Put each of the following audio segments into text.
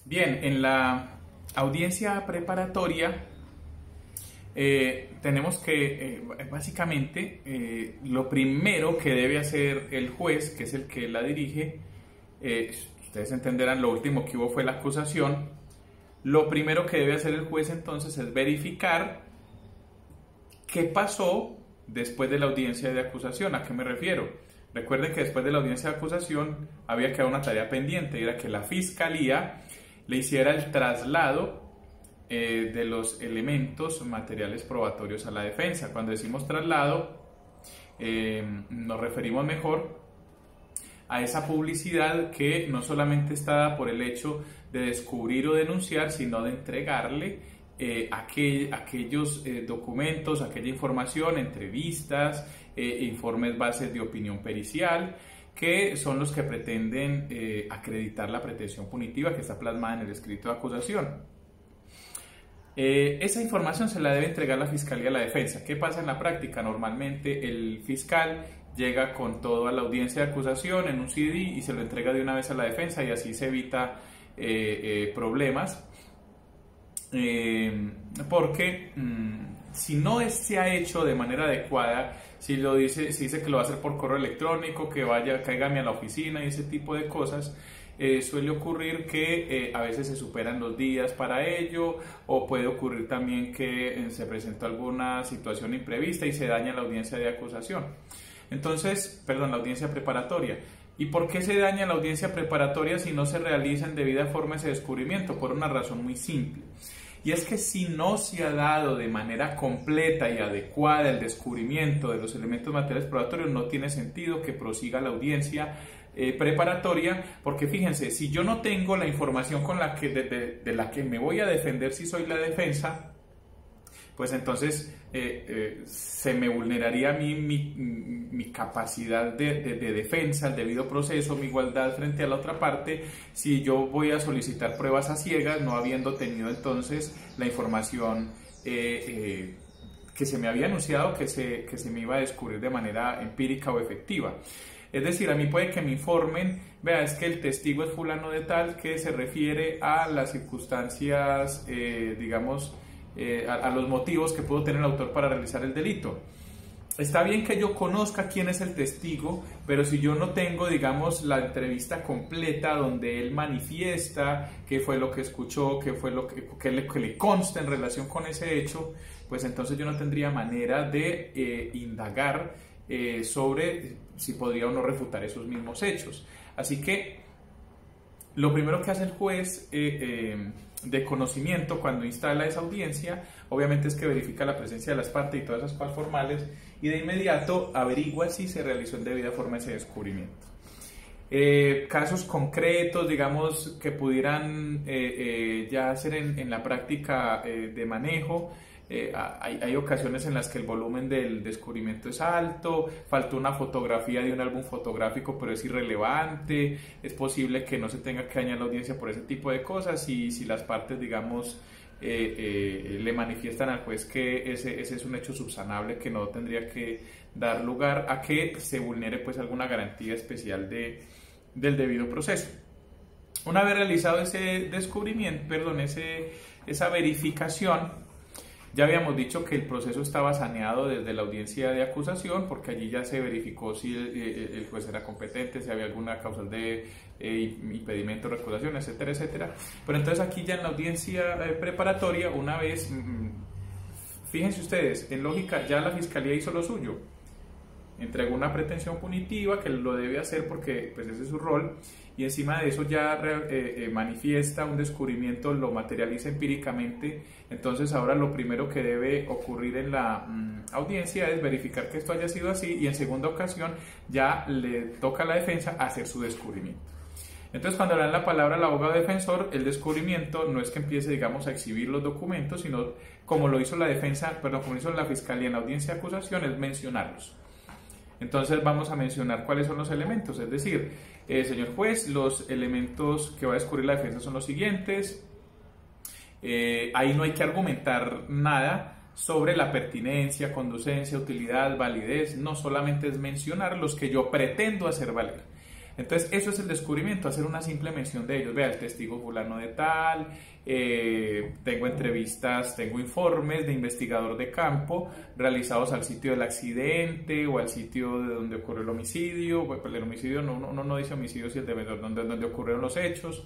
Bien, en la audiencia preparatoria tenemos que, básicamente, lo primero que debe hacer el juez, que es el que la dirige, ustedes entenderán, lo último que hubo fue la acusación. Lo primero que debe hacer el juez entonces es verificar qué pasó después de la audiencia de acusación. ¿A qué me refiero? Recuerden que después de la audiencia de acusación había quedado una tarea pendiente, era que la fiscalía le hiciera el traslado de los elementos materiales probatorios a la defensa. Cuando decimos traslado, nos referimos mejor a esa publicidad que no solamente está dada por el hecho de descubrir o denunciar, sino de entregarle aquellos documentos, aquella información, entrevistas, informes bases de opinión pericial, que son los que pretenden acreditar la pretensión punitiva que está plasmada en el escrito de acusación. Esa información se la debe entregar la fiscalía a la defensa. ¿Qué pasa en la práctica? Normalmente el fiscal llega con todo a la audiencia de acusación en un CD y se lo entrega de una vez a la defensa, y así se evita problemas, porque si no se ha hecho de manera adecuada, si dice que lo va a hacer por correo electrónico, que cáigame a la oficina y ese tipo de cosas, suele ocurrir que a veces se superan los días para ello, o puede ocurrir también que se presentó alguna situación imprevista y se daña la audiencia de acusación. Entonces, la audiencia preparatoria. ¿Y por qué se daña la audiencia preparatoria si no se realiza en debida forma ese descubrimiento? Por una razón muy simple. Y es que si no se ha dado de manera completa y adecuada el descubrimiento de los elementos materiales probatorios, no tiene sentido que prosiga la audiencia preparatoria, porque fíjense, si yo no tengo la información con la que, de la que me voy a defender si soy la defensa, pues entonces se me vulneraría a mí mi capacidad de defensa, el debido proceso, mi igualdad frente a la otra parte, si yo voy a solicitar pruebas a ciegas, no habiendo tenido entonces la información que se me había anunciado que se me iba a descubrir de manera empírica o efectiva. Es decir, a mí puede que me informen, vea, es que el testigo es fulano de tal, que se refiere a las circunstancias, digamos, a los motivos que pudo tener el autor para realizar el delito. Está bien que yo conozca quién es el testigo, pero si yo no tengo, digamos, la entrevista completa donde él manifiesta qué fue lo que escuchó, qué fue lo que le consta en relación con ese hecho, pues entonces yo no tendría manera de indagar sobre si podría o no refutar esos mismos hechos. Así que lo primero que hace el juez de conocimiento cuando instala esa audiencia, obviamente, es que verifica la presencia de las partes y todas esas cosas formales, y de inmediato averigua si se realizó en debida forma ese descubrimiento. Casos concretos, digamos, que pudieran ya ser en la práctica de manejo. Hay ocasiones en las que el volumen del descubrimiento es alto, faltó una fotografía de un álbum fotográfico pero es irrelevante, es posible que no se tenga que dañar la audiencia por ese tipo de cosas, y si las partes, digamos, le manifiestan al juez que ese es un hecho subsanable que no tendría que dar lugar a que se vulnere pues alguna garantía especial del debido proceso. Una vez realizado ese descubrimiento, esa verificación, ya habíamos dicho que el proceso estaba saneado desde la audiencia de acusación, porque allí ya se verificó si el juez era competente, si había alguna causal de impedimento, recusación, etcétera, etcétera. Pero entonces aquí ya en la audiencia preparatoria, una vez, fíjense ustedes, en lógica ya la fiscalía hizo lo suyo, entregó una pretensión punitiva que lo debe hacer porque pues ese es su rol, y encima de eso ya manifiesta un descubrimiento, lo materializa empíricamente. Entonces ahora lo primero que debe ocurrir en la audiencia es verificar que esto haya sido así, y en segunda ocasión ya le toca a la defensa hacer su descubrimiento. Entonces, cuando le dan la palabra al abogado defensor, el descubrimiento no es que empiece, digamos, a exhibir los documentos, sino como lo hizo la defensa, como lo hizo la fiscalía en la audiencia de acusación, es mencionarlos. Entonces vamos a mencionar cuáles son los elementos, es decir, señor juez, los elementos que va a descubrir la defensa son los siguientes. Ahí no hay que argumentar nada sobre la pertinencia, conducencia, utilidad, validez, no, solamente es mencionar los que yo pretendo hacer valer. Entonces eso es el descubrimiento, hacer una simple mención de ellos. Vea, el testigo fulano de tal, tengo entrevistas, tengo informes de investigador de campo realizados al sitio del accidente o al sitio de donde ocurrió el homicidio. Pues el homicidio no dice homicidio, si el de donde ocurrieron los hechos.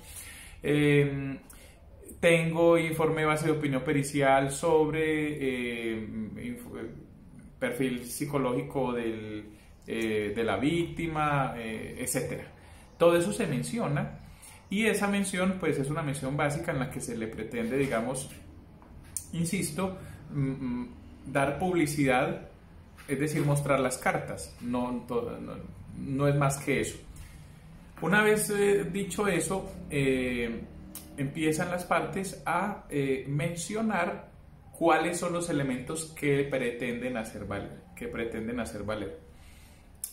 Tengo informe base de opinión pericial sobre perfil psicológico de la víctima, etcétera. Todo eso se menciona y esa mención pues es una mención básica en la que se le pretende, digamos, insisto, dar publicidad, es decir, mostrar las cartas, no es más que eso. Una vez dicho eso, empiezan las partes a mencionar cuáles son los elementos que pretenden hacer valer.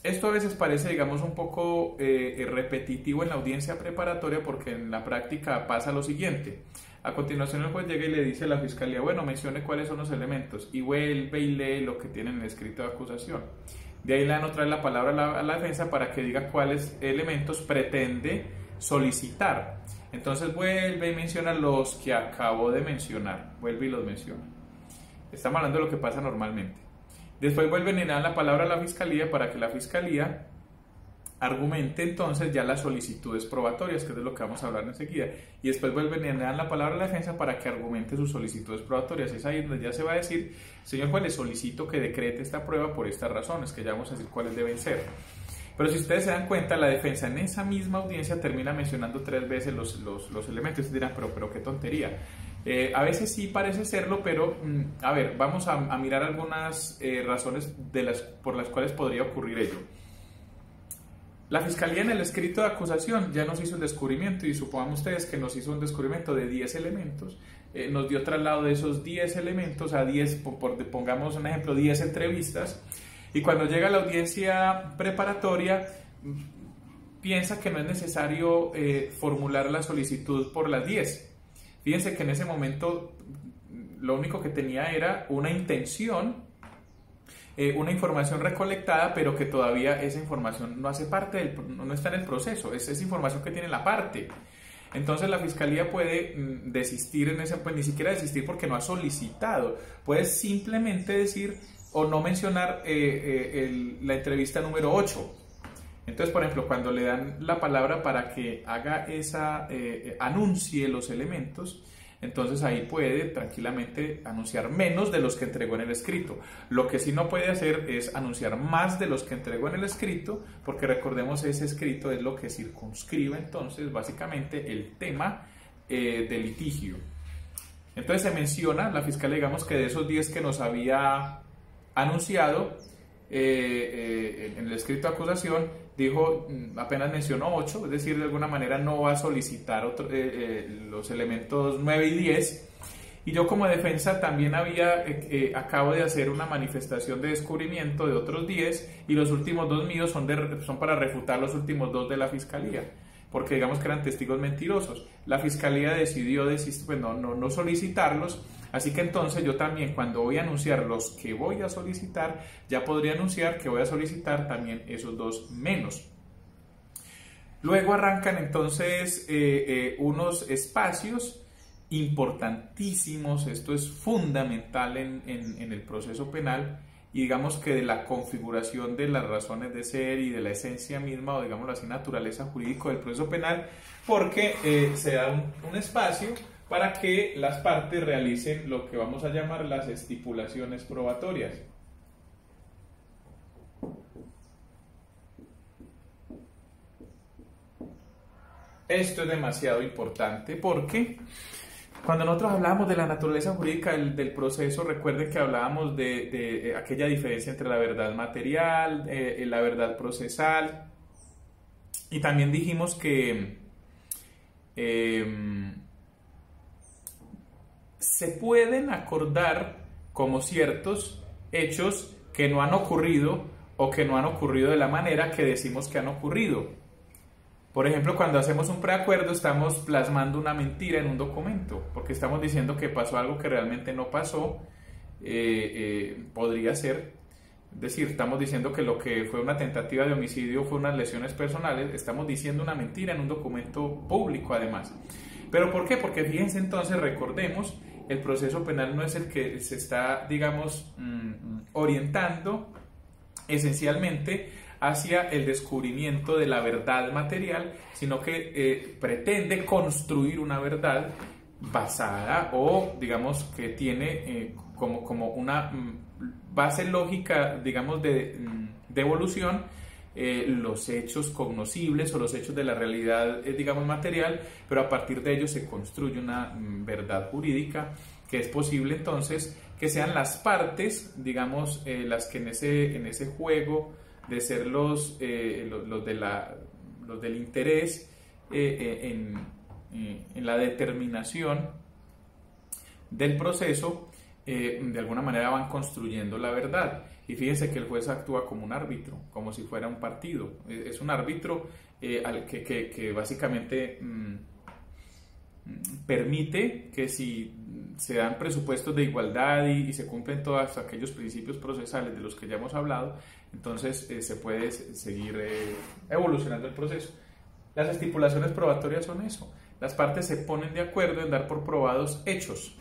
Esto a veces parece, digamos, un poco repetitivo en la audiencia preparatoria, porque en la práctica pasa lo siguiente. A continuación el juez llega y le dice a la fiscalía, bueno, mencione cuáles son los elementos, y vuelve y lee lo que tiene en el escrito de acusación. De ahí le dan otra vez la palabra a la defensa para que diga cuáles elementos pretende solicitar. Entonces vuelve y menciona los que acabo de mencionar, vuelve y los menciona. Estamos hablando de lo que pasa normalmente. Después vuelven y le dan la palabra a la fiscalía para que la fiscalía argumente entonces ya las solicitudes probatorias, que es de lo que vamos a hablar enseguida. Y después vuelven y le dan la palabra a la defensa para que argumente sus solicitudes probatorias. Es ahí donde ya se va a decir, señor juez, le solicito que decrete esta prueba por estas razones, que ya vamos a decir cuáles deben ser. Pero si ustedes se dan cuenta, la defensa en esa misma audiencia termina mencionando 3 veces los elementos. Ustedes dirán, pero qué tontería. A veces sí parece serlo, pero a ver, vamos a mirar algunas razones por las cuales podría ocurrir ello. La fiscalía en el escrito de acusación ya nos hizo el descubrimiento, y supongamos ustedes que nos hizo un descubrimiento de 10 elementos, nos dio traslado de esos 10 elementos a 10, pongamos un ejemplo, 10 entrevistas, y cuando llega a la audiencia preparatoria piensa que no es necesario formular la solicitud por las 10. Fíjense que en ese momento lo único que tenía era una intención, una información recolectada, pero que todavía esa información no hace parte no está en el proceso, es información que tiene la parte. Entonces la fiscalía puede desistir en ese, pues ni siquiera desistir porque no ha solicitado, puede simplemente decir o no mencionar la entrevista número 8. Entonces, por ejemplo, cuando le dan la palabra para que haga anuncie los elementos, entonces ahí puede tranquilamente anunciar menos de los que entregó en el escrito. Lo que sí no puede hacer es anunciar más de los que entregó en el escrito, porque recordemos, ese escrito es lo que circunscribe entonces básicamente el tema del litigio. Entonces se menciona, la fiscal, digamos, que de esos 10 que nos había anunciado en el escrito de acusación, dijo, apenas mencionó 8, es decir, de alguna manera no va a solicitar los elementos 9 y 10. Y yo como defensa también acabo de hacer una manifestación de descubrimiento de otros 10, y los últimos 2 míos son para refutar los últimos 2 de la fiscalía, porque digamos que eran testigos mentirosos. La fiscalía decidió pues no solicitarlos. Así que entonces yo también, cuando voy a anunciar los que voy a solicitar, ya podría anunciar que voy a solicitar también esos 2 menos. Luego arrancan entonces unos espacios importantísimos. Esto es fundamental en el proceso penal, y digamos que de la configuración de las razones de ser y de la esencia misma, o digámoslo así, naturaleza jurídica del proceso penal, porque se da un espacio para que las partes realicen lo que vamos a llamar las estipulaciones probatorias. Esto es demasiado importante porque cuando nosotros hablábamos de la naturaleza jurídica del proceso, recuerden que hablábamos de aquella diferencia entre la verdad material, la verdad procesal, y también dijimos que se pueden acordar como ciertos hechos que no han ocurrido, o que no han ocurrido de la manera que decimos que han ocurrido. Por ejemplo, cuando hacemos un preacuerdo, estamos plasmando una mentira en un documento, porque estamos diciendo que pasó algo que realmente no pasó. Podría ser, Es decir, estamos diciendo que lo que fue una tentativa de homicidio fue unas lesiones personales, estamos diciendo una mentira en un documento público además. ¿Pero por qué? Porque fíjense entonces, recordemos, el proceso penal no es el que se está, digamos, orientando esencialmente hacia el descubrimiento de la verdad material, sino que pretende construir una verdad basada o, digamos, que tiene como una base lógica, digamos, de evolución, los hechos cognoscibles o los hechos de la realidad, digamos, material, pero a partir de ellos se construye una verdad jurídica que es posible entonces que sean las partes, digamos, las que en ese juego de ser los del interés en la determinación del proceso, de alguna manera van construyendo la verdad. Y fíjense que el juez actúa como un árbitro, como si fuera un partido. Es un árbitro que básicamente permite que si se dan presupuestos de igualdad y se cumplen todos aquellos principios procesales de los que ya hemos hablado, entonces se puede seguir evolucionando el proceso. Las estipulaciones probatorias son eso. Las partes se ponen de acuerdo en dar por probados hechos.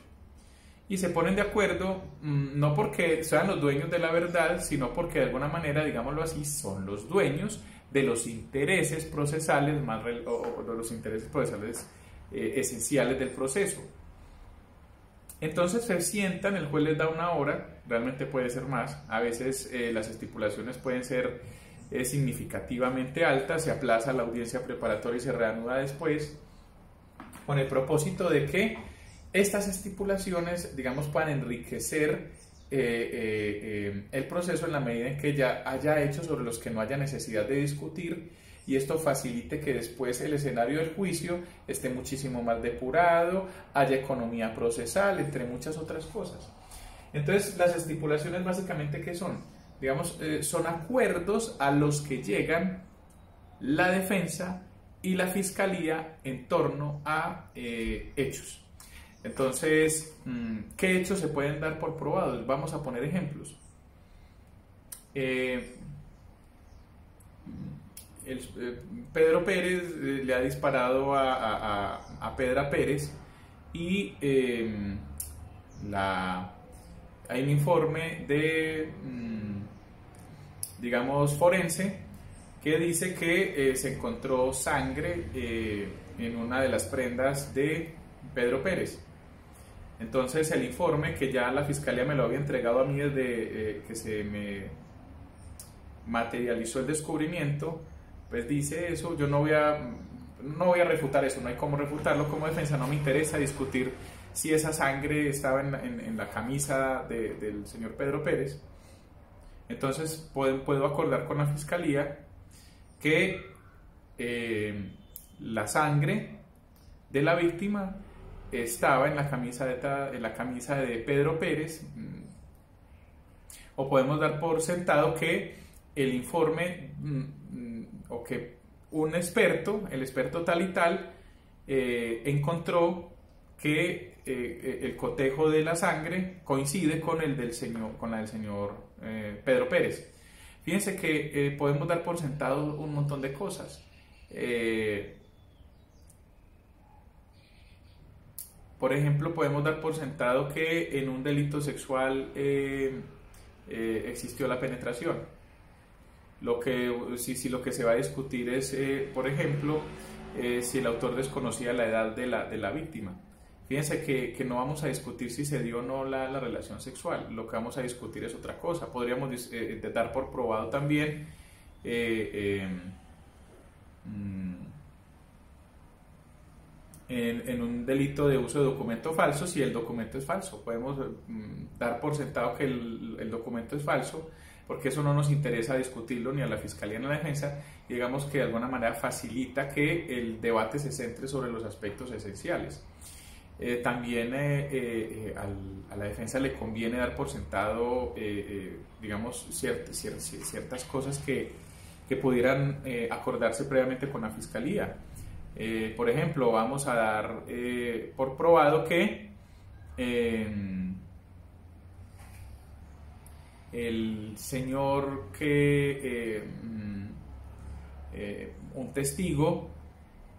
Y se ponen de acuerdo no porque sean los dueños de la verdad, sino porque de alguna manera, digámoslo así, son los dueños de los intereses procesales o de los intereses procesales esenciales del proceso. Entonces se sientan, el juez les da una hora, realmente puede ser más, a veces las estipulaciones pueden ser significativamente altas, se aplaza la audiencia preparatoria y se reanuda después, con el propósito de que estas estipulaciones, digamos, puedan enriquecer el proceso en la medida en que ya haya hechos sobre los que no haya necesidad de discutir, y esto facilite que después el escenario del juicio esté muchísimo más depurado, haya economía procesal, entre muchas otras cosas. Entonces, las estipulaciones básicamente, ¿qué son? Digamos, son acuerdos a los que llegan la defensa y la fiscalía en torno a hechos. Entonces, ¿qué hechos se pueden dar por probados? Vamos a poner ejemplos. Pedro Pérez le ha disparado a Pedra Pérez y hay un informe de, digamos, forense que dice que se encontró sangre en una de las prendas de Pedro Pérez. Entonces el informe, que ya la fiscalía me lo había entregado a mí desde que se me materializó el descubrimiento, pues dice eso. Yo no voy a refutar eso, no hay cómo refutarlo como defensa, no me interesa discutir si esa sangre estaba en la camisa del señor Pedro Pérez. Entonces puedo acordar con la fiscalía que la sangre de la víctima estaba en la camisa de Pedro Pérez, o podemos dar por sentado que el informe o que un experto, el experto tal y tal, encontró que el cotejo de la sangre coincide con la del señor Pedro Pérez. Fíjense que podemos dar por sentado un montón de cosas. Por ejemplo, podemos dar por sentado que en un delito sexual existió la penetración. Si lo que se va a discutir es, por ejemplo, si el autor desconocía la edad de la víctima. Fíjense que no vamos a discutir si se dio o no la relación sexual. Lo que vamos a discutir es otra cosa. Podríamos dar por probado también en un delito de uso de documento falso, si el documento es falso. Podemos dar por sentado que el documento es falso, porque eso no nos interesa discutirlo ni a la fiscalía ni a la defensa, y digamos que de alguna manera facilita que el debate se centre sobre los aspectos esenciales. También a la defensa le conviene dar por sentado, digamos, ciertas cosas que pudieran acordarse previamente con la fiscalía. Por ejemplo, vamos a dar por probado que el señor que, un testigo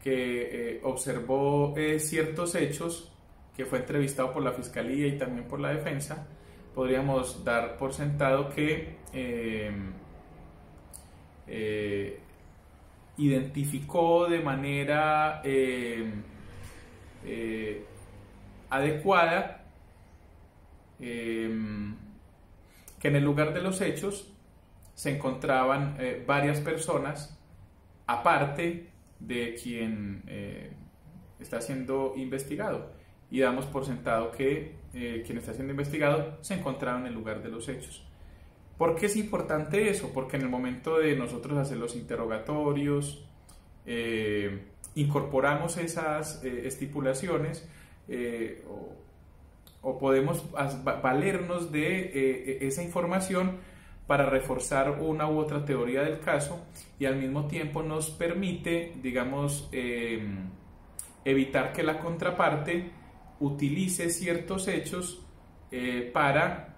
que observó ciertos hechos, que fue entrevistado por la Fiscalía y también por la defensa, podríamos dar por sentado que identificó de manera adecuada que en el lugar de los hechos se encontraban varias personas aparte de quien está siendo investigado, y damos por sentado que quien está siendo investigado se encontraba en el lugar de los hechos. ¿Por qué es importante eso? Porque en el momento de nosotros hacer los interrogatorios, incorporamos esas estipulaciones o podemos valernos de esa información para reforzar una u otra teoría del caso, y al mismo tiempo nos permite, digamos, evitar que la contraparte utilice ciertos hechos para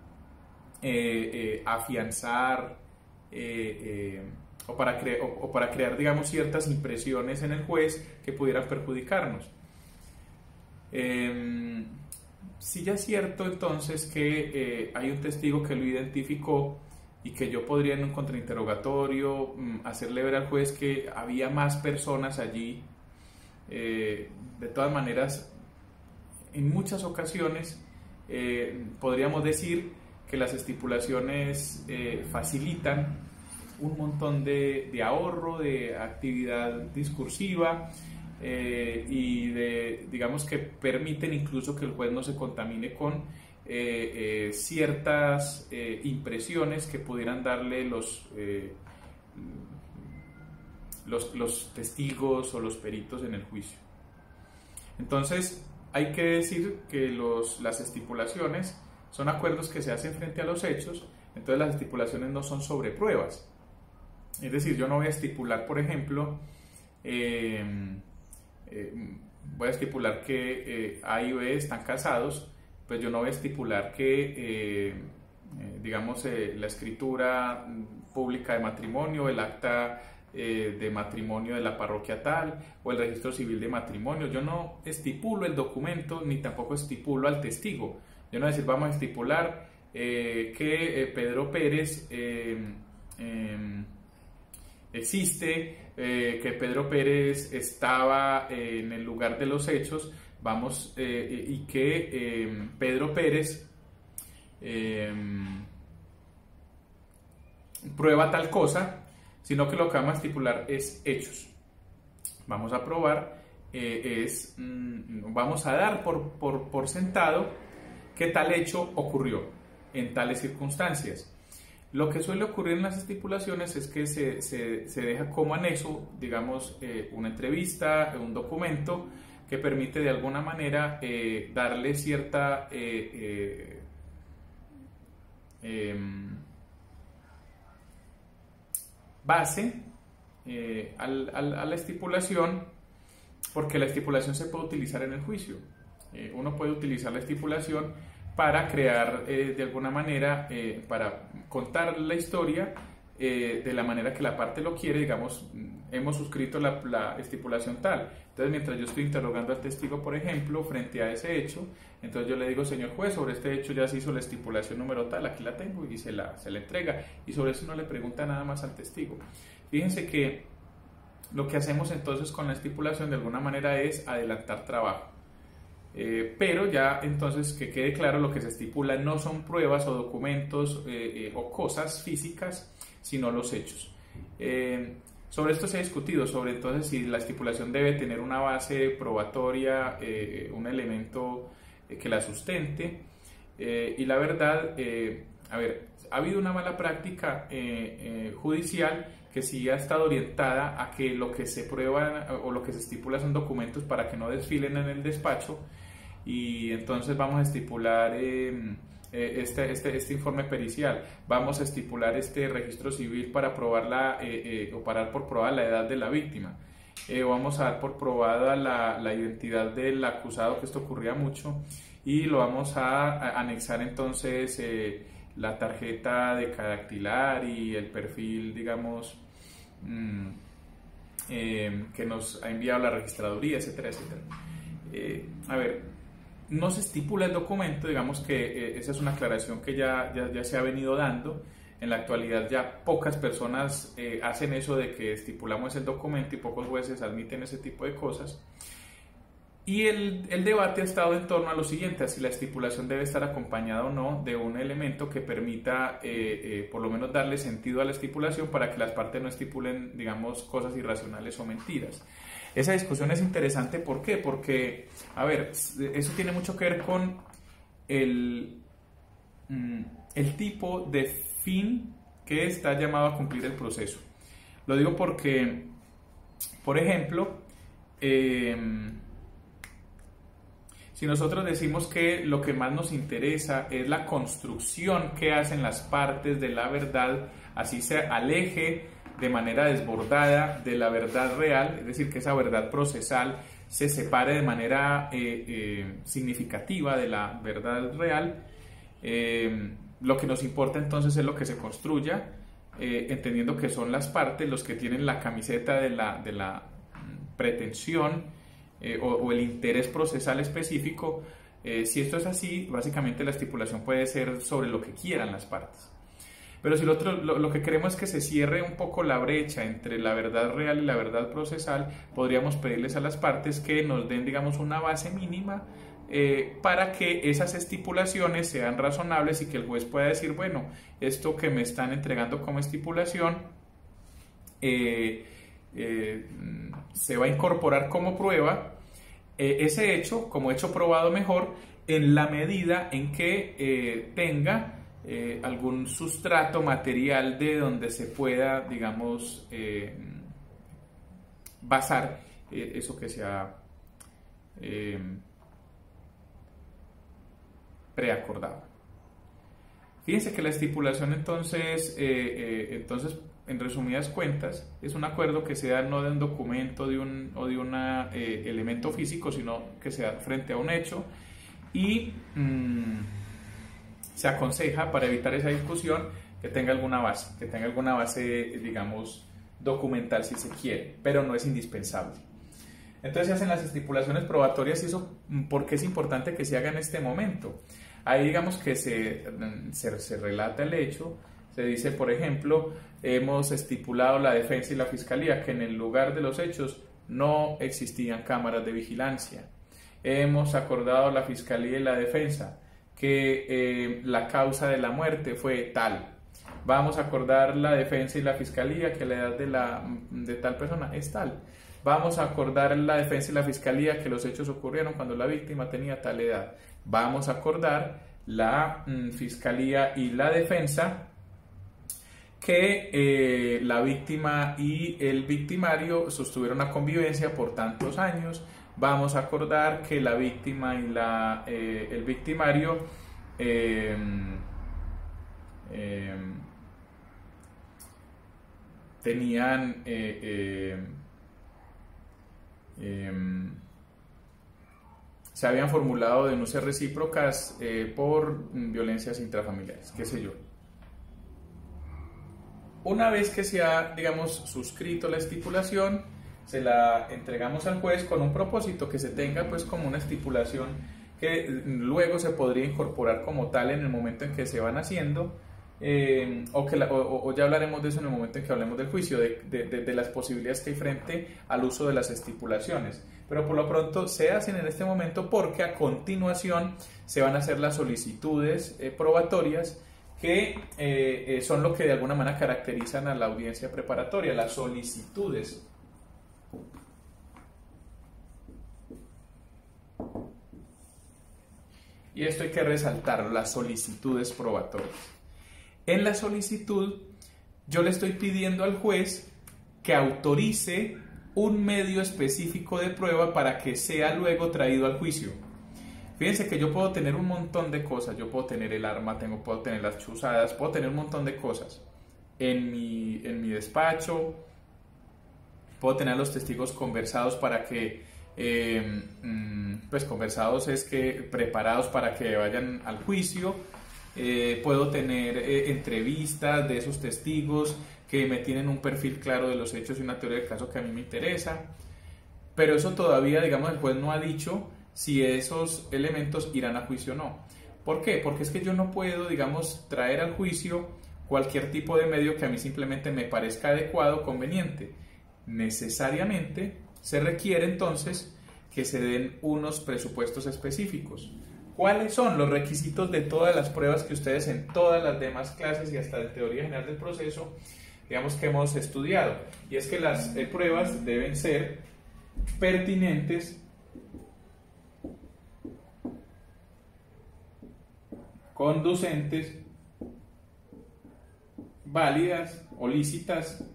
afianzar o para crear, digamos, ciertas impresiones en el juez que pudieran perjudicarnos. Si ya es cierto entonces que hay un testigo que lo identificó y que yo podría en un contrainterrogatorio hacerle ver al juez que había más personas allí, de todas maneras, en muchas ocasiones podríamos decir que las estipulaciones facilitan un montón de ahorro, de actividad discursiva, y digamos que permiten incluso que el juez no se contamine con ciertas impresiones que pudieran darle los testigos o los peritos en el juicio. Entonces hay que decir que las estipulaciones son acuerdos que se hacen frente a los hechos. Entonces las estipulaciones no son sobre pruebas. Es decir, yo no voy a estipular, por ejemplo, voy a estipular que A y B están casados, pues yo no voy a estipular que, digamos, la escritura pública de matrimonio, el acta de matrimonio de la parroquia tal, o el registro civil de matrimonio, yo no estipulo el documento ni tampoco estipulo al testigo. Yo no voy a decir, vamos a estipular que Pedro Pérez existe, que Pedro Pérez estaba en el lugar de los hechos, vamos, y que Pedro Pérez prueba tal cosa, sino que lo que vamos a estipular es hechos. Vamos a probar, vamos a dar por sentado que tal hecho ocurrió en tales circunstancias. Lo que suele ocurrir en las estipulaciones es que se deja como anexo, digamos, una entrevista, un documento que permite de alguna manera darle cierta base a la estipulación, porque la estipulación se puede utilizar en el juicio. Uno puede utilizar la estipulación para crear de alguna manera, para contar la historia de la manera que la parte lo quiere. Digamos, hemos suscrito la estipulación tal. Entonces, mientras yo estoy interrogando al testigo, por ejemplo, frente a ese hecho, entonces yo le digo, señor juez, sobre este hecho ya se hizo la estipulación número tal, aquí la tengo, y se la entrega, y sobre eso no le pregunta nada más al testigo. Fíjense que lo que hacemos entonces con la estipulación de alguna manera es adelantar trabajo. Pero ya entonces que quede claro, lo que se estipula no son pruebas o documentos o cosas físicas, sino los hechos. Sobre esto se ha discutido, sobre entonces si la estipulación debe tener una base probatoria, un elemento que la sustente, y la verdad, a ver, ha habido una mala práctica judicial que sí ha estado orientada a que lo que se prueba o lo que se estipula son documentos para que no desfilen en el despacho, y entonces vamos a estipular este informe pericial, vamos a estipular este registro civil para probar o para dar por probada la edad de la víctima, vamos a dar por probada la identidad del acusado, que esto ocurría mucho, y lo vamos a anexar entonces la tarjeta de cadactilar y el perfil, digamos, que nos ha enviado la registraduría, etcétera, etcétera. A ver, no se estipula el documento, digamos que esa es una aclaración que ya se ha venido dando. En la actualidad ya pocas personas hacen eso de que estipulamos el documento y pocos jueces admiten ese tipo de cosas. Y el debate ha estado en torno a lo siguiente, a si la estipulación debe estar acompañada o no de un elemento que permita por lo menos darle sentido a la estipulación para que las partes no estipulen, digamos, cosas irracionales o mentiras. Esa discusión es interesante, ¿por qué? Porque, a ver, eso tiene mucho que ver con el tipo de fin que está llamado a cumplir el proceso. Lo digo porque, por ejemplo, si nosotros decimos que lo que más nos interesa es la construcción que hacen las partes de la verdad, así se aleje de manera desbordada de la verdad real, es decir, que esa verdad procesal se separe de manera significativa de la verdad real, lo que nos importa entonces es lo que se construya, entendiendo que son las partes los que tienen la camiseta de la pretensión o el interés procesal específico. Si esto es así, básicamente la estipulación puede ser sobre lo que quieran las partes. Pero si lo que queremos es que se cierre un poco la brecha entre la verdad real y la verdad procesal, podríamos pedirles a las partes que nos den, digamos, una base mínima para que esas estipulaciones sean razonables y que el juez pueda decir, bueno, esto que me están entregando como estipulación se va a incorporar como prueba, ese hecho como hecho probado mejor en la medida en que tenga algún sustrato material de donde se pueda, digamos, basar eso que se ha preacordado. Fíjense que la estipulación entonces, en resumidas cuentas, es un acuerdo que se da no de un documento o de un elemento físico, sino que se da frente a un hecho y se aconseja, para evitar esa discusión, que tenga alguna base, digamos, documental si se quiere, pero no es indispensable. Entonces se hacen las estipulaciones probatorias y eso, ¿por qué es importante que se haga en este momento? Ahí digamos que se relata el hecho, se dice, por ejemplo, hemos estipulado la defensa y la fiscalía que en el lugar de los hechos no existían cámaras de vigilancia. Hemos acordado la fiscalía y la defensa que la causa de la muerte fue tal. Vamos a acordar la defensa y la fiscalía que la edad de tal persona es tal. Vamos a acordar la defensa y la fiscalía que los hechos ocurrieron cuando la víctima tenía tal edad. Vamos a acordar la fiscalía y la defensa que la víctima y el victimario sostuvieron una convivencia por tantos años. Vamos a acordar que la víctima y el victimario tenían se habían formulado denuncias recíprocas por violencias intrafamiliares, qué sé yo. Una vez que se ha, digamos, suscrito la estipulación, se la entregamos al juez con un propósito que se tenga pues como una estipulación que luego se podría incorporar como tal en el momento en que se van haciendo, o ya hablaremos de eso en el momento en que hablemos del juicio, de las posibilidades que hay frente al uso de las estipulaciones. Pero por lo pronto se hacen en este momento porque a continuación se van a hacer las solicitudes probatorias que son lo que de alguna manera caracterizan a la audiencia preparatoria, las solicitudes. Y esto hay que resaltarlo, las solicitudes probatorias. En la solicitud yo le estoy pidiendo al juez que autorice un medio específico de prueba para que sea luego traído al juicio. Fíjense que yo puedo tener un montón de cosas, yo puedo tener el arma, puedo tener las chuzadas, puedo tener un montón de cosas en mi despacho, puedo tener los testigos conversados para que, pues conversados es que preparados para que vayan al juicio, puedo tener entrevistas de esos testigos que me tienen un perfil claro de los hechos y una teoría del caso que a mí me interesa, pero eso todavía, digamos, el juez no ha dicho si esos elementos irán a juicio o no. ¿Por qué? Porque es que yo no puedo, digamos, traer al juicio cualquier tipo de medio que a mí simplemente me parezca adecuado, conveniente. Necesariamente se requiere entonces que se den unos presupuestos específicos. ¿Cuáles son los requisitos de todas las pruebas que ustedes en todas las demás clases y hasta de teoría general del proceso, digamos que hemos estudiado? Y es que las pruebas deben ser pertinentes, conducentes, válidas o lícitas.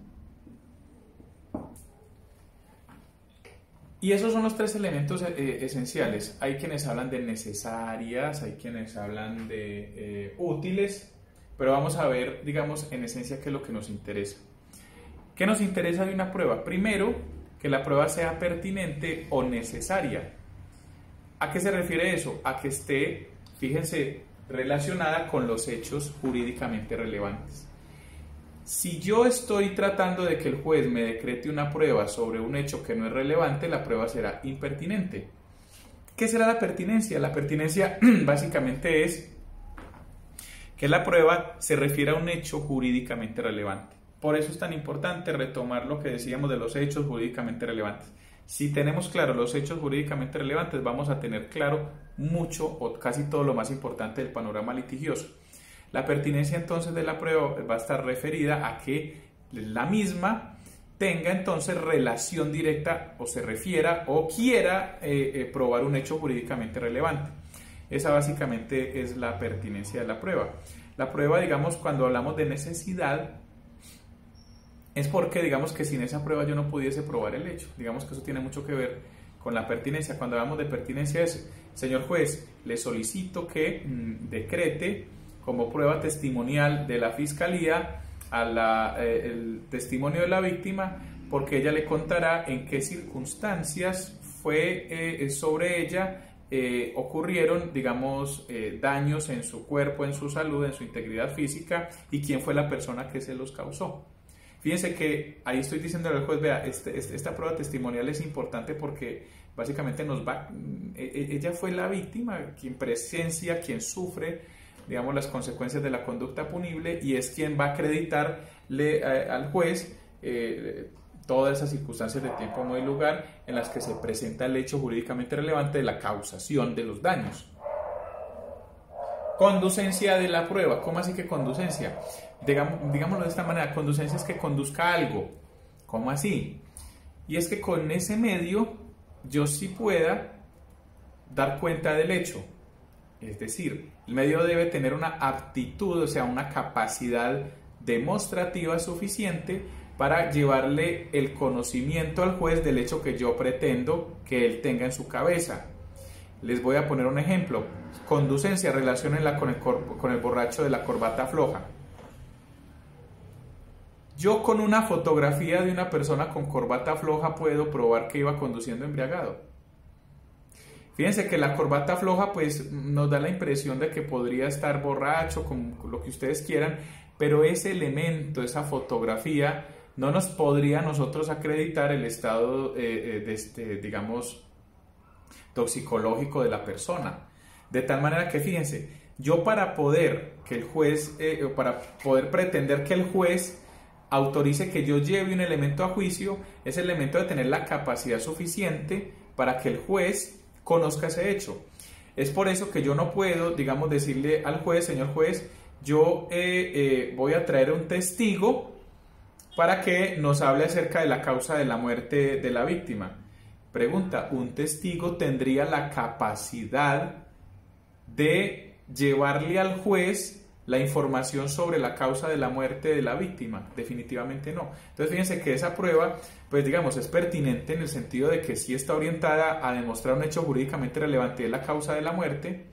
Y esos son los tres elementos esenciales. Hay quienes hablan de necesarias, hay quienes hablan de útiles, pero vamos a ver, digamos, en esencia qué es lo que nos interesa. ¿Qué nos interesa de una prueba? Primero, que la prueba sea pertinente o necesaria. ¿A qué se refiere eso? A que esté, fíjense, relacionada con los hechos jurídicamente relevantes. Si yo estoy tratando de que el juez me decrete una prueba sobre un hecho que no es relevante, la prueba será impertinente. ¿Qué será la pertinencia? La pertinencia básicamente es que la prueba se refiere a un hecho jurídicamente relevante. Por eso es tan importante retomar lo que decíamos de los hechos jurídicamente relevantes. Si tenemos claro los hechos jurídicamente relevantes, vamos a tener claro mucho o casi todo lo más importante del panorama litigioso. La pertinencia entonces de la prueba va a estar referida a que la misma tenga entonces relación directa o se refiera o quiera probar un hecho jurídicamente relevante. Esa básicamente es la pertinencia de la prueba. La prueba, digamos, cuando hablamos de necesidad, es porque, digamos, que sin esa prueba yo no pudiese probar el hecho. Digamos que eso tiene mucho que ver con la pertinencia. Cuando hablamos de pertinencia es, señor juez, le solicito que decrete como prueba testimonial de la fiscalía el testimonio de la víctima, porque ella le contará en qué circunstancias fue sobre ella ocurrieron, digamos, daños en su cuerpo, en su salud, en su integridad física y quién fue la persona que se los causó. Fíjense que ahí estoy diciéndole al juez, vea, esta prueba testimonial es importante porque básicamente ella fue la víctima, quien presencia, quien sufre, digamos, las consecuencias de la conducta punible y es quien va a acreditarle al juez todas esas circunstancias de tiempo, modo y lugar en las que se presenta el hecho jurídicamente relevante de la causación de los daños. Conducencia de la prueba. ¿Cómo así que conducencia? Digámoslo de esta manera, conducencia es que conduzca a algo. ¿Cómo así? Y es que con ese medio yo sí pueda dar cuenta del hecho. Es decir, el medio debe tener una aptitud, o sea, una capacidad demostrativa suficiente para llevarle el conocimiento al juez del hecho que yo pretendo que él tenga en su cabeza. Les voy a poner un ejemplo. Conducencia, relaciónenla con el borracho de la corbata floja. Yo con una fotografía de una persona con corbata floja puedo probar que iba conduciendo embriagado. Fíjense que la corbata floja pues nos da la impresión de que podría estar borracho, con lo que ustedes quieran, pero ese elemento, esa fotografía, no nos podría a nosotros acreditar el estado, digamos, toxicológico de la persona. De tal manera que, fíjense, yo para poder que el juez, para poder pretender que el juez autorice que yo lleve un elemento a juicio, ese elemento de tener la capacidad suficiente para que el juez conozca ese hecho. Es por eso que yo no puedo, digamos, decirle al juez, señor juez, yo voy a traer un testigo para que nos hable acerca de la causa de la muerte de la víctima. Pregunta, ¿un testigo tendría la capacidad de llevarle al juez la información sobre la causa de la muerte de la víctima? Definitivamente no. Entonces fíjense que esa prueba, pues digamos, es pertinente en el sentido de que sí está orientada a demostrar un hecho jurídicamente relevante de la causa de la muerte,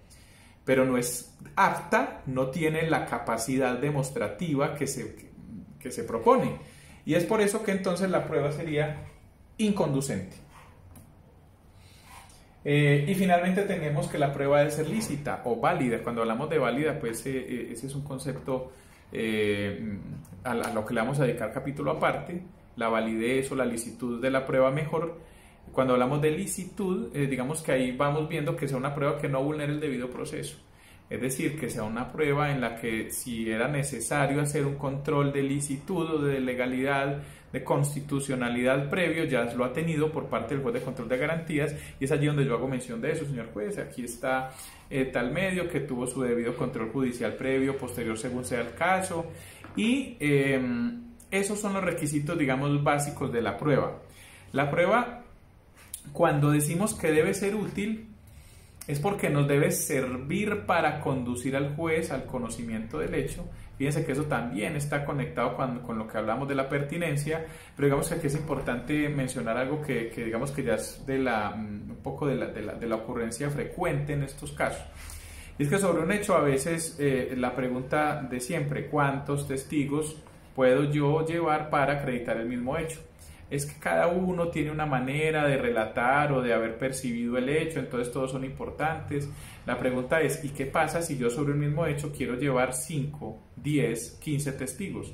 pero no es apta, no tiene la capacidad demostrativa que se propone. Y es por eso que entonces la prueba sería inconducente. Y finalmente tenemos que la prueba debe ser lícita o válida. Cuando hablamos de válida, pues ese es un concepto a lo que le vamos a dedicar capítulo aparte, la validez o la licitud de la prueba mejor. Cuando hablamos de licitud, digamos que ahí vamos viendo que sea una prueba que no vulnere el debido proceso. Es decir, que sea una prueba en la que si era necesario hacer un control de licitud o de legalidad, de constitucionalidad previo, ya lo ha tenido por parte del juez de control de garantías, y es allí donde yo hago mención de eso, señor juez, aquí está tal medio que tuvo su debido control judicial previo, posterior, según sea el caso, y esos son los requisitos, digamos, básicos de la prueba. La prueba, cuando decimos que debe ser útil, es porque nos debe servir para conducir al juez al conocimiento del hecho. Fíjense que eso también está conectado con lo que hablamos de la pertinencia, pero digamos que aquí es importante mencionar algo que digamos que ya es un poco de la ocurrencia frecuente en estos casos. Y es que sobre un hecho a veces la pregunta de siempre, ¿cuántos testigos puedo yo llevar para acreditar el mismo hecho? Es que cada uno tiene una manera de relatar o de haber percibido el hecho, entonces todos son importantes. La pregunta es, ¿y qué pasa si yo sobre un mismo hecho quiero llevar 5, 10, 15 testigos?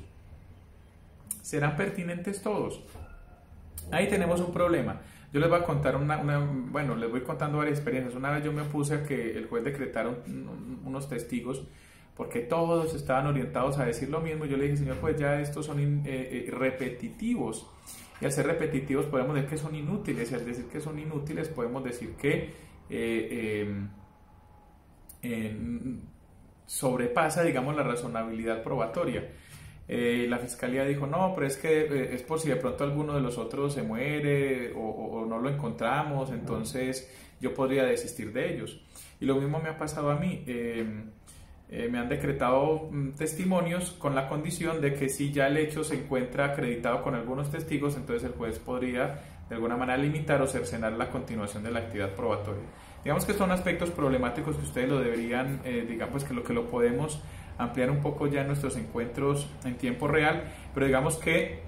¿Serán pertinentes todos? Ahí tenemos un problema. Yo les voy a contar bueno, les voy contando varias experiencias. Una vez yo me opuse a que el juez decretara unos testigos porque todos estaban orientados a decir lo mismo. Yo le dije, señor juez, ya estos son repetitivos. Y al ser repetitivos podemos decir que son inútiles, y al decir que son inútiles podemos decir que sobrepasa, digamos, la razonabilidad probatoria. La fiscalía dijo, no, pero es que es por si de pronto alguno de los otros se muere o no lo encontramos, entonces yo podría desistir de ellos. Y lo mismo me ha pasado a mí. Me han decretado testimonios con la condición de que si ya el hecho se encuentra acreditado con algunos testigos, entonces el juez podría de alguna manera limitar o cercenar la continuación de la actividad probatoria. Digamos que son aspectos problemáticos que ustedes lo deberían, digamos que lo podemos ampliar un poco ya en nuestros encuentros en tiempo real, pero digamos que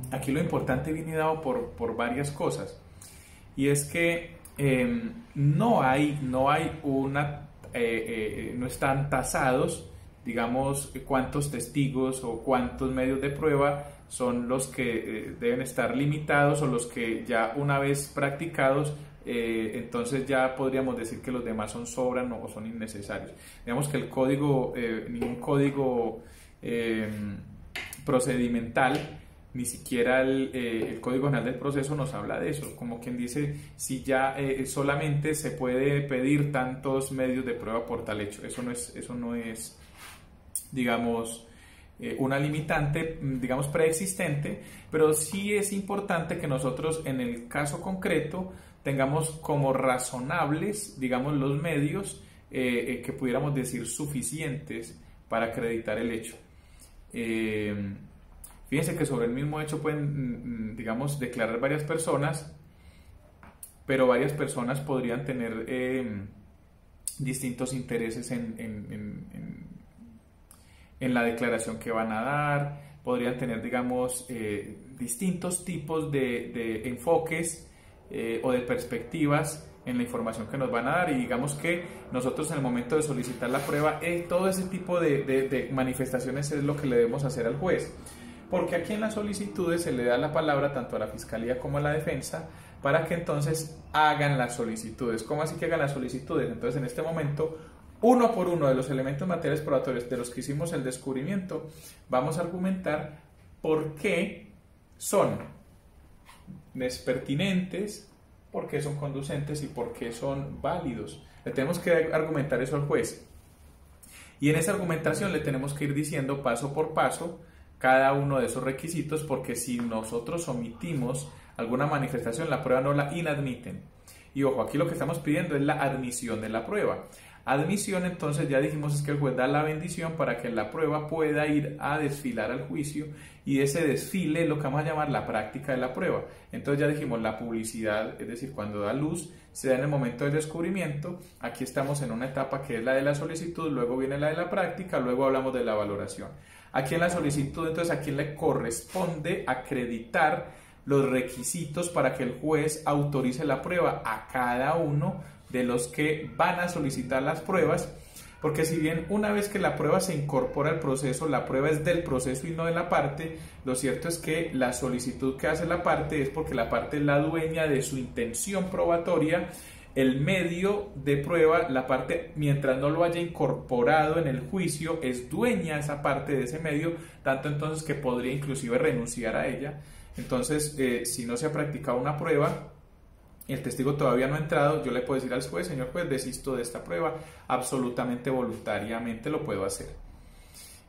aquí lo importante viene dado por varias cosas, y es que no están tasados, digamos, cuántos testigos o cuántos medios de prueba son los que deben estar limitados o los que ya una vez practicados, entonces ya podríamos decir que los demás sobran o son innecesarios. Digamos que el código, ningún código procedimental, ni siquiera el Código General del Proceso nos habla de eso, como quien dice, si ya solamente se puede pedir tantos medios de prueba por tal hecho. Eso no es digamos, una limitante, digamos, preexistente, pero sí es importante que nosotros en el caso concreto tengamos como razonables, digamos, los medios que pudiéramos decir suficientes para acreditar el hecho. Fíjense que sobre el mismo hecho pueden, digamos, declarar varias personas, pero varias personas podrían tener distintos intereses en la declaración que van a dar, podrían tener, digamos, distintos tipos de enfoques o de perspectivas en la información que nos van a dar, y digamos que nosotros en el momento de solicitar la prueba, todo ese tipo de manifestaciones es lo que le debemos hacer al juez, porque aquí en las solicitudes se le da la palabra tanto a la Fiscalía como a la Defensa para que entonces hagan las solicitudes. ¿Cómo así que hagan las solicitudes? Entonces en este momento, uno por uno de los elementos materiales probatorios de los que hicimos el descubrimiento, vamos a argumentar por qué son pertinentes, por qué son conducentes y por qué son válidos. Le tenemos que argumentar eso al juez. Y en esa argumentación le tenemos que ir diciendo paso por paso cada uno de esos requisitos, porque si nosotros omitimos alguna manifestación, la prueba no la inadmiten. Y ojo, aquí lo que estamos pidiendo es la admisión de la prueba. Admisión, entonces, ya dijimos, es que el juez da la bendición para que la prueba pueda ir a desfilar al juicio, y ese desfile es lo que vamos a llamar la práctica de la prueba. Entonces ya dijimos, la publicidad, es decir, cuando da luz, se da en el momento del descubrimiento. Aquí estamos en una etapa que es la de la solicitud, luego viene la de la práctica, luego hablamos de la valoración. Aquí en la solicitud, entonces, ¿a quién le corresponde acreditar los requisitos para que el juez autorice la prueba a cada uno de los que van a solicitar las pruebas, porque si bien una vez que la prueba se incorpora al proceso, la prueba es del proceso y no de la parte, lo cierto es que la solicitud que hace la parte es porque la parte es la dueña de su intención probatoria. El medio de prueba, la parte, mientras no lo haya incorporado en el juicio, es dueña esa parte de ese medio, tanto entonces que podría inclusive renunciar a ella. Entonces, si no se ha practicado una prueba, el testigo todavía no ha entrado, yo le puedo decir al juez, señor juez, desisto de esta prueba, absolutamente voluntariamente lo puedo hacer.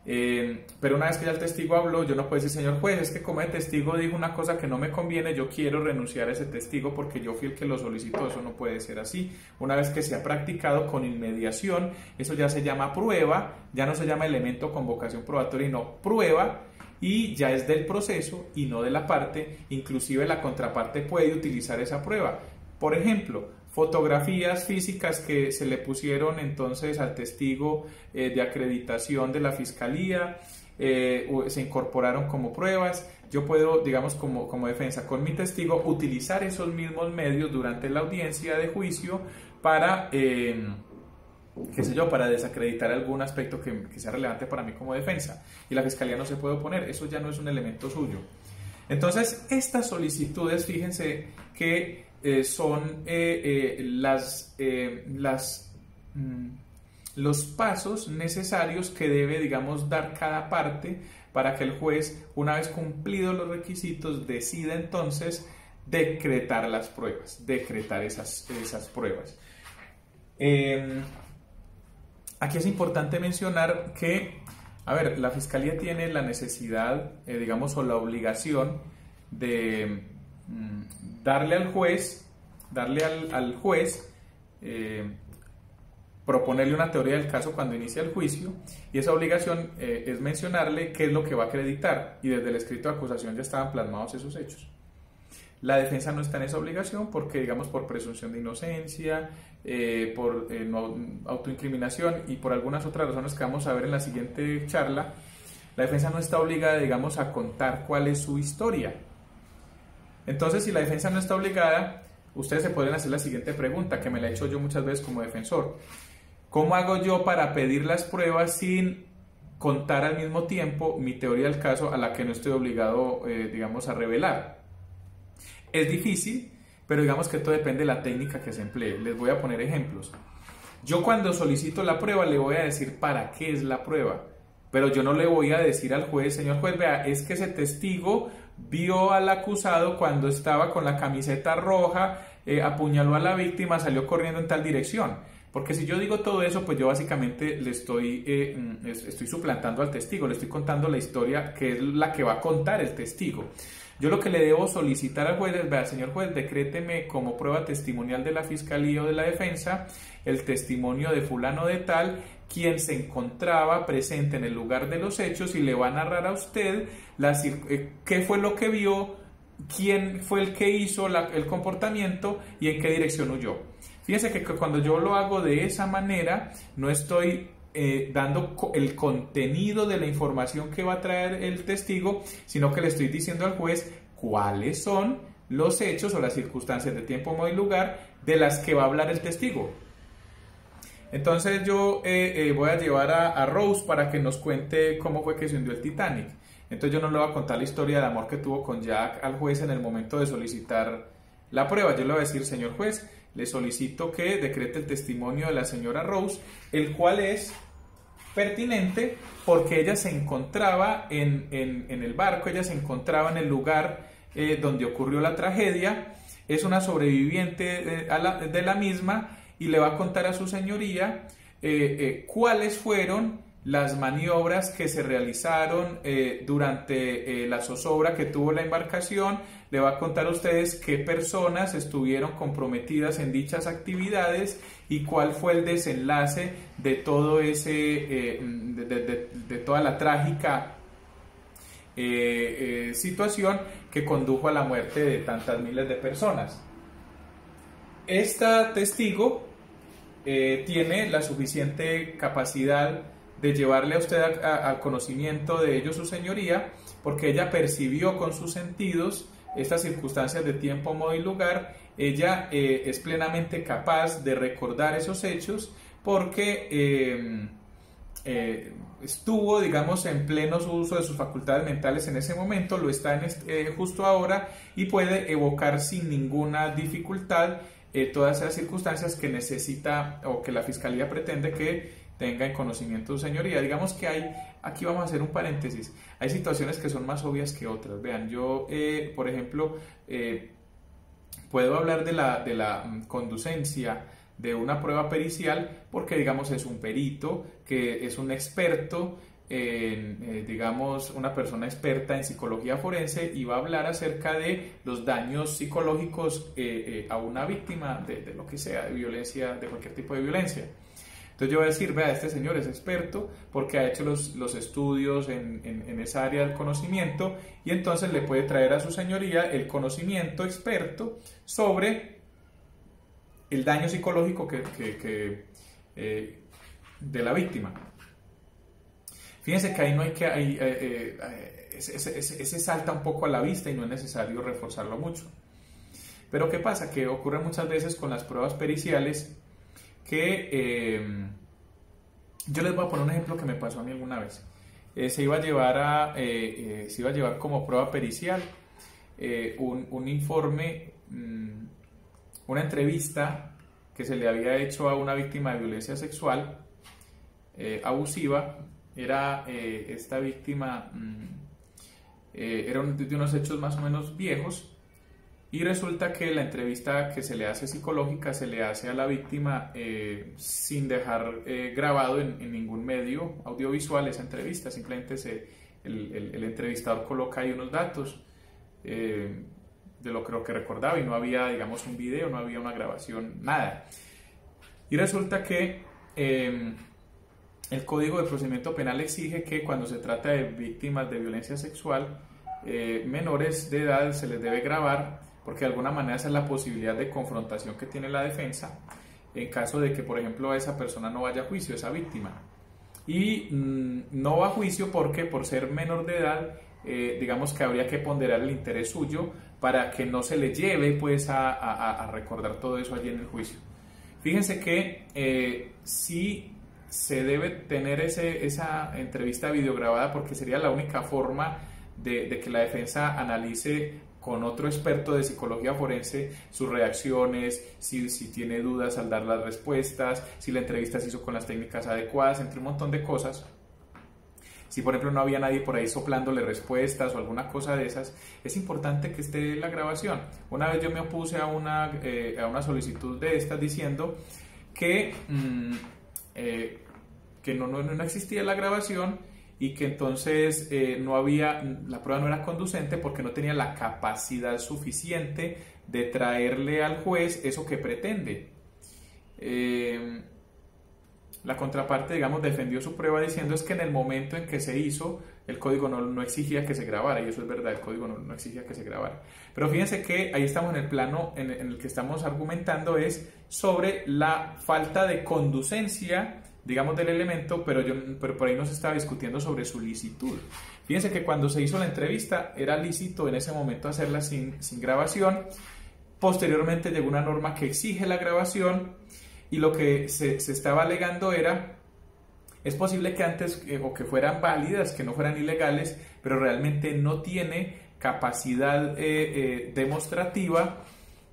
Pero una vez que ya el testigo habló, yo no puedo decir, señor juez, es que como el testigo dijo una cosa que no me conviene, yo quiero renunciar a ese testigo porque yo fui el que lo solicitó. Eso no puede ser así. Una vez que se ha practicado con inmediación, eso ya se llama prueba, ya no se llama elemento con vocación probatoria, no prueba, y ya es del proceso y no de la parte. Inclusive la contraparte puede utilizar esa prueba. Por ejemplo, fotografías físicas que se le pusieron entonces al testigo de acreditación de la fiscalía, se incorporaron como pruebas. Yo puedo, digamos, como defensa con mi testigo, utilizar esos mismos medios durante la audiencia de juicio para, qué sé yo, para desacreditar algún aspecto que sea relevante para mí como defensa. Y la fiscalía no se puede oponer, eso ya no es un elemento suyo. Entonces, estas solicitudes, fíjense que son los pasos necesarios que debe, digamos, dar cada parte para que el juez, una vez cumplidos los requisitos, decida entonces decretar las pruebas, decretar esas pruebas. Aquí es importante mencionar que, a ver, la fiscalía tiene la necesidad, digamos, o la obligación de darle al juez, proponerle una teoría del caso cuando inicia el juicio, y esa obligación es mencionarle qué es lo que va a acreditar, y desde el escrito de acusación ya estaban plasmados esos hechos. La defensa no está en esa obligación porque, digamos, por presunción de inocencia, por no autoincriminación y por algunas otras razones que vamos a ver en la siguiente charla, la defensa no está obligada, digamos, a contar cuál es su historia. Entonces, si la defensa no está obligada, ustedes se pueden hacer la siguiente pregunta, que me la he hecho yo muchas veces como defensor. ¿Cómo hago yo para pedir las pruebas sin contar al mismo tiempo mi teoría del caso a la que no estoy obligado, digamos, a revelar? Es difícil, pero digamos que todo depende de la técnica que se emplee. Les voy a poner ejemplos. Yo cuando solicito la prueba le voy a decir para qué es la prueba, pero yo no le voy a decir al juez, señor juez, vea, es que ese testigo vio al acusado cuando estaba con la camiseta roja, apuñaló a la víctima, salió corriendo en tal dirección. Porque si yo digo todo eso, pues yo básicamente le estoy suplantando al testigo, le estoy contando la historia que es la que va a contar el testigo. Yo lo que le debo solicitar al juez es, vea, señor juez, decréteme como prueba testimonial de la fiscalía o de la defensa el testimonio de fulano de tal, quien se encontraba presente en el lugar de los hechos, y le va a narrar a usted qué fue lo que vio, quién fue el que hizo el comportamiento y en qué dirección huyó. Fíjense que cuando yo lo hago de esa manera, no estoy dando el contenido de la información que va a traer el testigo, sino que le estoy diciendo al juez cuáles son los hechos o las circunstancias de tiempo, modo y lugar de las que va a hablar el testigo. Entonces yo voy a llevar a Rose para que nos cuente cómo fue que se hundió el Titanic. Entonces yo no le voy a contar la historia de amor que tuvo con Jack al juez en el momento de solicitar la prueba. Yo le voy a decir, señor juez, le solicito que decrete el testimonio de la señora Rose, el cual es pertinente porque ella se encontraba en el barco, ella se encontraba en el lugar donde ocurrió la tragedia, es una sobreviviente de la misma, y le va a contar a su señoría cuáles fueron las maniobras que se realizaron durante la zozobra que tuvo la embarcación. Le va a contar a ustedes qué personas estuvieron comprometidas en dichas actividades y cuál fue el desenlace de todo de toda la trágica situación que condujo a la muerte de tantas miles de personas. Esta testigo tiene la suficiente capacidad de llevarle a usted al conocimiento de ello su señoría, porque ella percibió con sus sentidos estas circunstancias de tiempo, modo y lugar, ella es plenamente capaz de recordar esos hechos porque estuvo, digamos, en pleno uso de sus facultades mentales en ese momento, lo está justo ahora y puede evocar sin ninguna dificultad todas esas circunstancias que necesita o que la Fiscalía pretende que tenga en conocimiento su señoría. Digamos que aquí vamos a hacer un paréntesis, hay situaciones que son más obvias que otras. Vean, yo, por ejemplo, puedo hablar de la conducencia de una prueba pericial porque, digamos, es un perito, que es un experto, digamos, una persona experta en psicología forense y va a hablar acerca de los daños psicológicos a una víctima de lo que sea, de violencia, de cualquier tipo de violencia. Entonces yo voy a decir, vea, este señor es experto porque ha hecho los estudios en esa área del conocimiento y entonces le puede traer a su señoría el conocimiento experto sobre el daño psicológico de la víctima. Fíjense que ahí no hay que... ese salta un poco a la vista y no es necesario reforzarlo mucho. Pero ¿qué pasa? Que ocurre muchas veces con las pruebas periciales que... yo les voy a poner un ejemplo que me pasó a mí alguna vez. Se iba a llevar como prueba pericial un informe, una entrevista que se le había hecho a una víctima de violencia sexual abusiva. Esta víctima era de unos hechos más o menos viejos y resulta que la entrevista que se le hace psicológica se le hace a la víctima sin dejar grabado en ningún medio audiovisual esa entrevista. Simplemente el entrevistador coloca ahí unos datos de lo que recordaba y no había, digamos, un video, no había una grabación, nada. Y resulta que el Código de Procedimiento Penal exige que cuando se trata de víctimas de violencia sexual menores de edad se les debe grabar, porque de alguna manera esa es la posibilidad de confrontación que tiene la defensa en caso de que, por ejemplo, esa persona no vaya a juicio, esa víctima. Y no va a juicio porque por ser menor de edad, digamos que habría que ponderar el interés suyo para que no se le lleve pues a recordar todo eso allí en el juicio. Fíjense que sí se debe tener esa entrevista videograbada porque sería la única forma de que la defensa analice con otro experto de psicología forense sus reacciones, si tiene dudas al dar las respuestas, si la entrevista se hizo con las técnicas adecuadas, entre un montón de cosas. Si por ejemplo no había nadie por ahí soplándole respuestas o alguna cosa de esas, es importante que esté la grabación. Una vez yo me opuse a una solicitud de estas diciendo que no existía la grabación y que entonces la prueba no era conducente porque no tenía la capacidad suficiente de traerle al juez eso que pretende. La contraparte, digamos, defendió su prueba diciendo es que en el momento en que se hizo, el código no exigía que se grabara, y eso es verdad, el código no exigía que se grabara. Pero fíjense que ahí estamos en el plano en el que estamos argumentando es sobre la falta de conducencia, digamos, del elemento, pero por ahí no se estaba discutiendo sobre su licitud. Fíjense que cuando se hizo la entrevista era lícito en ese momento hacerla sin grabación. Posteriormente llegó una norma que exige la grabación y lo que se estaba alegando es posible que antes o que fueran válidas, que no fueran ilegales, pero realmente no tiene capacidad demostrativa,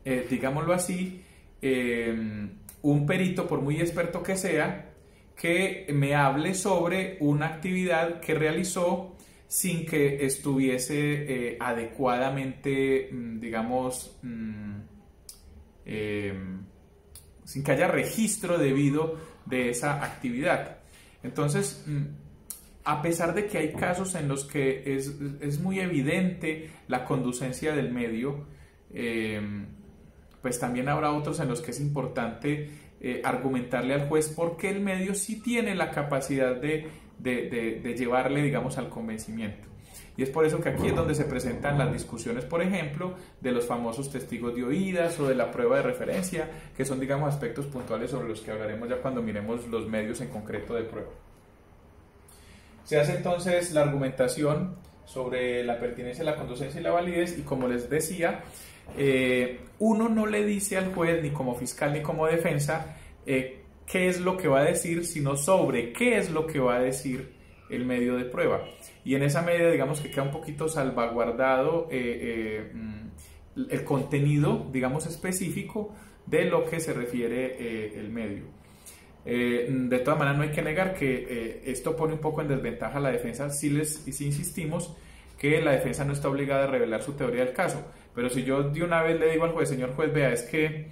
digámoslo así, un perito, por muy experto que sea, que me hable sobre una actividad que realizó sin que estuviese adecuadamente, digamos, sin que haya registro debido de esa actividad. Entonces, a pesar de que hay casos en los que es muy evidente la conducencia del medio, pues también habrá otros en los que es importante argumentarle al juez porque el medio sí tiene la capacidad de llevarle, digamos, al convencimiento. Y es por eso que aquí es donde se presentan las discusiones, por ejemplo, de los famosos testigos de oídas o de la prueba de referencia, que son, digamos, aspectos puntuales sobre los que hablaremos ya cuando miremos los medios en concreto de prueba. Se hace entonces la argumentación sobre la pertinencia, la conducencia y la validez, y como les decía, uno no le dice al juez, ni como fiscal ni como defensa, qué es lo que va a decir, sino sobre qué es lo que va a decir el medio de prueba. Y en esa medida, digamos que queda un poquito salvaguardado el contenido, digamos, específico de lo que se refiere el medio. De todas maneras, no hay que negar que esto pone un poco en desventaja a la defensa si insistimos que la defensa no está obligada a revelar su teoría del caso. Pero si yo de una vez le digo al juez, señor juez, vea, es que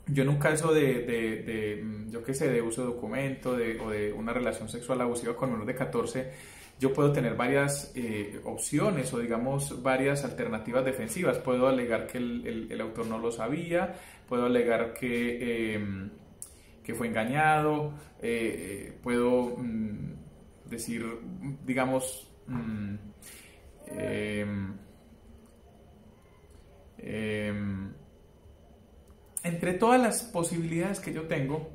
yo en un caso yo qué sé, de uso de documento o de una relación sexual abusiva con menor de 14, yo puedo tener varias opciones o digamos varias alternativas defensivas. Puedo alegar que el autor no lo sabía, puedo alegar que fue engañado, puedo decir, digamos, entre todas las posibilidades que yo tengo,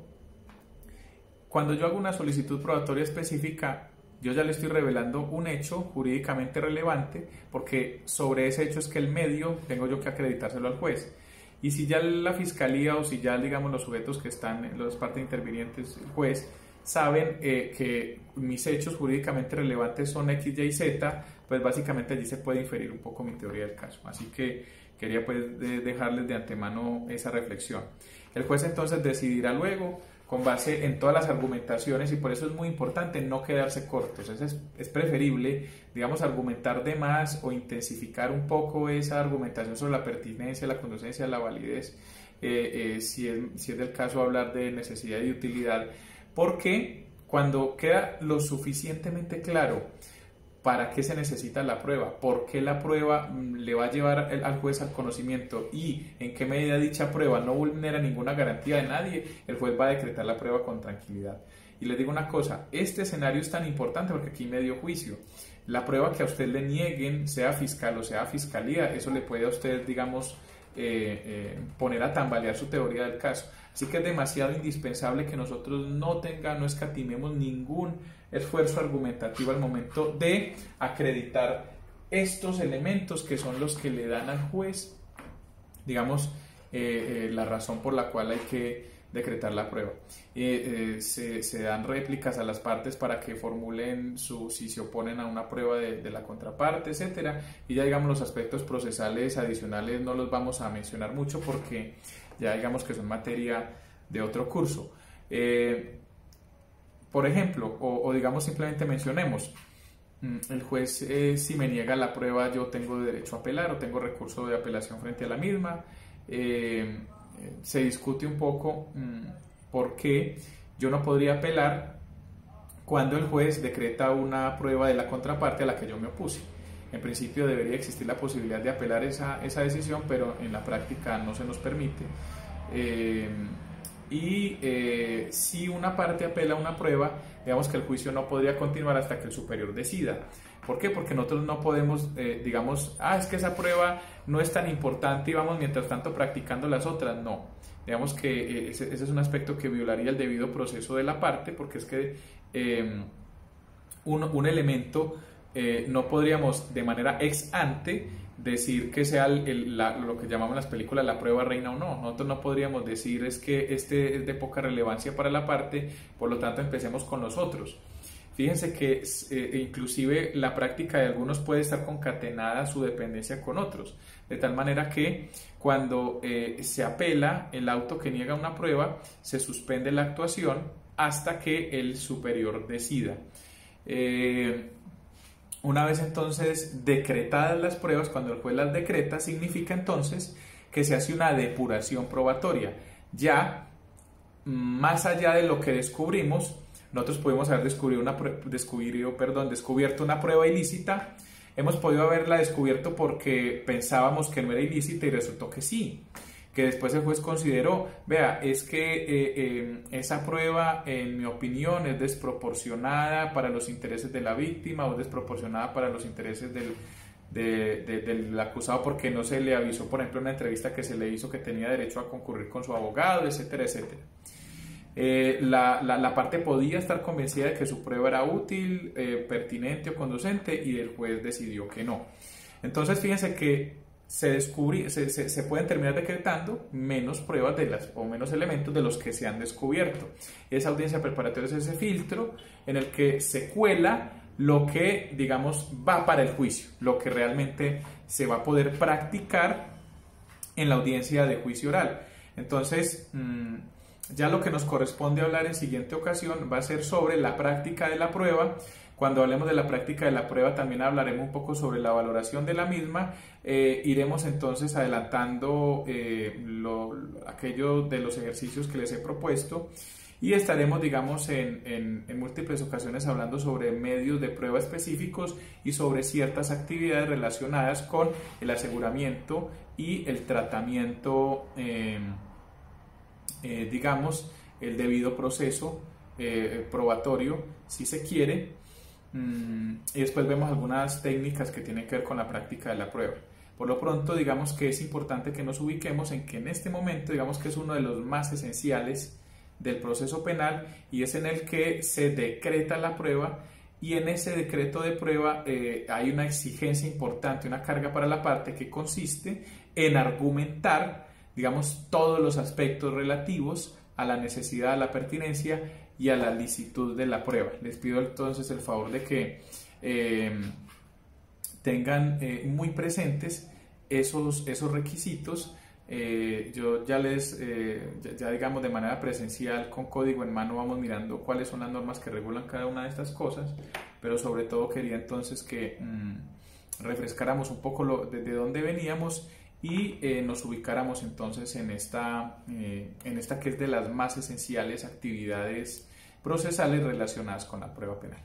cuando yo hago una solicitud probatoria específica, yo ya le estoy revelando un hecho jurídicamente relevante, porque sobre ese hecho es que el medio tengo yo que acreditárselo al juez. Y si ya la fiscalía o si ya, digamos, los sujetos que están en las partes intervinientes, el juez, saben que mis hechos jurídicamente relevantes son X, Y, Z, pues básicamente allí se puede inferir un poco mi teoría del caso. Así que quería pues dejarles de antemano esa reflexión. El juez entonces decidirá luego con base en todas las argumentaciones, y por eso es muy importante no quedarse cortos. Es preferible, digamos, argumentar de más o intensificar un poco esa argumentación sobre la pertinencia, la conducencia, la validez, si es del caso hablar de necesidad y utilidad, porque cuando queda lo suficientemente claro para qué se necesita la prueba, por qué la prueba le va a llevar al juez al conocimiento y en qué medida dicha prueba no vulnera ninguna garantía de nadie, el juez va a decretar la prueba con tranquilidad. Y les digo una cosa, este escenario es tan importante porque aquí me dio juicio. La prueba que a usted le nieguen, sea fiscal o sea fiscalía, eso le puede a usted, digamos, poner a tambalear su teoría del caso. Así que es demasiado indispensable que nosotros no escatimemos ningún esfuerzo argumentativo al momento de acreditar estos elementos que son los que le dan al juez, digamos, la razón por la cual hay que decretar la prueba. Se dan réplicas a las partes para que formulen si se oponen a una prueba de la contraparte, etcétera. Y ya, digamos, los aspectos procesales adicionales no los vamos a mencionar mucho porque ya, digamos, que son materia de otro curso. Por ejemplo, o digamos, simplemente mencionemos, el juez, si me niega la prueba, yo tengo derecho a apelar o tengo recurso de apelación frente a la misma. Se discute un poco por qué yo no podría apelar cuando el juez decreta una prueba de la contraparte a la que yo me opuse. En principio debería existir la posibilidad de apelar esa decisión, pero en la práctica no se nos permite. Si una parte apela a una prueba, digamos que el juicio no podría continuar hasta que el superior decida. ¿Por qué? Porque nosotros no podemos, digamos, es que esa prueba no es tan importante y vamos mientras tanto practicando las otras. No, digamos que ese es un aspecto que violaría el debido proceso de la parte, porque es que un elemento no podríamos de manera ex ante decir que sea lo que llamamos en las películas la prueba reina o no. Nosotros no podríamos decir es que este es de poca relevancia para la parte, por lo tanto empecemos con los otros. Fíjense que inclusive la práctica de algunos puede estar concatenada a su dependencia con otros, de tal manera que cuando se apela el auto que niega una prueba, se suspende la actuación hasta que el superior decida. Una vez entonces decretadas las pruebas, cuando el juez las decreta, significa entonces que se hace una depuración probatoria. Ya, más allá de lo que descubrimos, nosotros pudimos haber descubierto una prueba ilícita, hemos podido haberla descubierto porque pensábamos que no era ilícita y resultó que sí, que después el juez consideró, vea, es que esa prueba, en mi opinión, es desproporcionada para los intereses de la víctima o desproporcionada para los intereses del acusado porque no se le avisó, por ejemplo, en una entrevista que se le hizo que tenía derecho a concurrir con su abogado, etcétera, etcétera. La parte podía estar convencida de que su prueba era útil, pertinente o conducente, y el juez decidió que no. Entonces fíjense que se pueden terminar decretando menos pruebas o menos elementos de los que se han descubierto. Esa audiencia preparatoria es ese filtro en el que se cuela lo que, digamos, va para el juicio, lo que realmente se va a poder practicar en la audiencia de juicio oral. Entonces, ya lo que nos corresponde hablar en siguiente ocasión va a ser sobre la práctica de la prueba. Cuando hablemos de la práctica de la prueba también hablaremos un poco sobre la valoración de la misma. Iremos entonces adelantando aquello de los ejercicios que les he propuesto y estaremos, digamos, en múltiples ocasiones hablando sobre medios de prueba específicos y sobre ciertas actividades relacionadas con el aseguramiento y el tratamiento, digamos, el debido proceso probatorio, si se quiere. Y después vemos algunas técnicas que tienen que ver con la práctica de la prueba. Por lo pronto, digamos que es importante que nos ubiquemos en que en este momento, digamos que es uno de los más esenciales del proceso penal y es en el que se decreta la prueba, y en ese decreto de prueba hay una exigencia importante, una carga para la parte que consiste en argumentar, digamos, todos los aspectos relativos a la necesidad, a la pertinencia y a la licitud de la prueba. Les pido entonces el favor de que tengan muy presentes esos requisitos. Yo ya digamos de manera presencial con código en mano vamos mirando cuáles son las normas que regulan cada una de estas cosas, pero sobre todo quería entonces que refrescáramos un poco de dónde veníamos y nos ubicáramos entonces en esta que es de las más esenciales actividades procesales relacionadas con la prueba penal.